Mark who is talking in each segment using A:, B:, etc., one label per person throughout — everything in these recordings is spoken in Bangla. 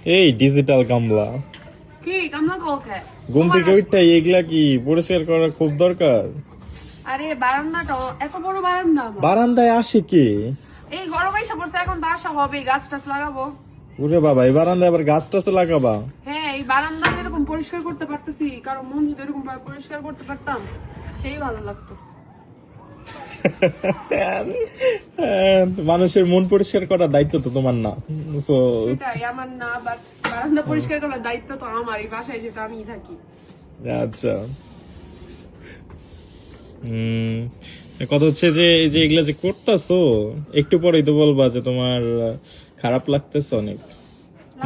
A: এই ডিজিটাল কামলা
B: কি কামলা কলকে
A: ঘুম থেকে উঠতে এগুলা কি পরিষ্কার করা খুব দরকার।
B: আরে বারান্দাটা এত বড় বারান্দা আমার।
A: বারান্দায় আসে কে?
B: এই গরম আইসা পড়ছে, এখন বাসা হবে, গাছ টাছ লাগাবো।
A: ওরে বাবা, এই বারান্দায় আবার গাছ টাছ লাগাবা?
B: হ্যাঁ, এই বারান্দা এরকম পরিষ্কার করতে পারতেছি, কারণ মন যদি এরকম ভাবে পরিষ্কার করতে পারতাম সেই ভালো লাগতো।
A: মানুষের মন পরিষ্কার করার দায়িত্ব তো তোমার না। So,
B: সেটাই আমার না, বাট বারান্দা পরিষ্কার করার দায়িত্ব তো আমার, এই বাসায় যেটা আমি থাকি।
A: আচ্ছা। কথা হচ্ছে যে এই যে এগুলা যে করতেছো, একটু পরেই তো বলবা যে তোমার খারাপ লাগতেছে অনেক,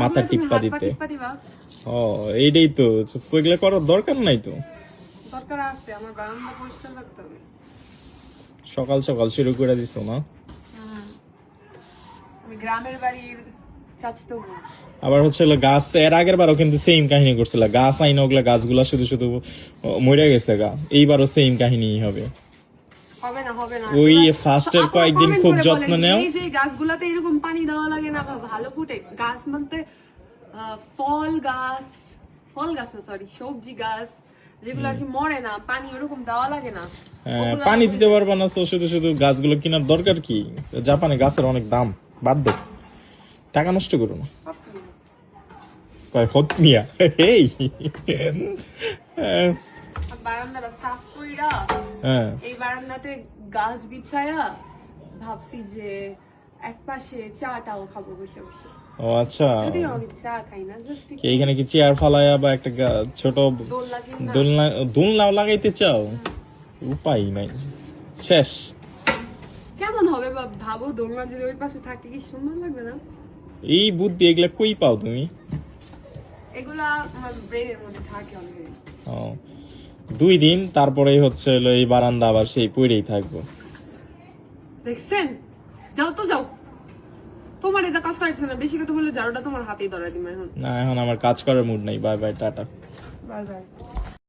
A: মাথা
B: তুমি
A: টিপ্পা
B: হাত পা
A: দিতে।
B: টিপ্পা দিবা?
A: ও, এইটাই তো, এগুলা করার দরকার নাই তো।
B: দরকার আছে, আমার বারান্দা পরিষ্কার রাখতে হবে।
A: সকাল সকাল শুরু করে দিছো না?
B: আমি গ্রামের বাড়ির চাচতো বোন।
A: আবার হচ্ছে হলো গাছ, এর আগের বারও কিন্তু সেম কাহিনী করছিল, গাছ আইন ওগুলা গাছগুলা শুধু শুধু মরে গেছে গা, এইবারও সেম কাহিনী হবে।
B: হবে না, হবে না।
A: ওই ফার্স্টের
B: আপনারা
A: কয়েকদিন
B: comment
A: খুব
B: করে
A: যত্ন
B: বলেন যে
A: নেও।
B: এই যে গাছগুলাতে এরকম পানি দেওয়া লাগে না বা ভালো ফুটে। গাছ বলতে ফল গাছ না, সরি, সবজি গাছ যেগুলো আর কি মরে না, পানি ওরকম দেওয়া লাগে না। ওগুলো
A: পানি দিতে পারবা না, তো শুধু শুধু গাছগুলো কেনার দরকার কি? জাপানে গাছের অনেক দাম, বাদ দে, টাকা নষ্ট করো না। কয় হত মিয়া, এই
B: বারান্দাটা সাফ কইরা
A: হ্যাঁ,
B: এই বারান্দাতে গাছ বিছায়া ভাবছি যে এক পাশে চাটাও খাবো বসে বসে।
A: ও আচ্ছা।
B: যদিও আমি চা খাই না, জাস্ট
A: কি এইখানে কি চেয়ার ফালায়া বা একটা ছোট
B: দোলনা কিনা।
A: দোলনাও লাগাইতে চাও? উপায় নাই, শেষ।
B: কেমন হবে ভাবো, দোলনা যদি ওই পাশে থাকে কি সুন্দর লাগবে না?
A: এই বুদ্ধি এগুলা কই পাও তুমি?
B: এগুলা আমার ব্রেনের মধ্যে থাকে অলরেডি।
A: ও, 2 দিন তারপরেই হচ্ছে হলো এই বারান্দা আবার সেই পড়েই থাকবো।
B: দেখছেন, যাও তো যাও, তোমার এটা কাজ করাইছে না, বেশি কথা বললে জারোটা তোমার হাতেই ধরাই দিবে এখন।
A: না, এখন আমার কাজ করার মুড নাই। Bye bye, tata.
B: Bye bye.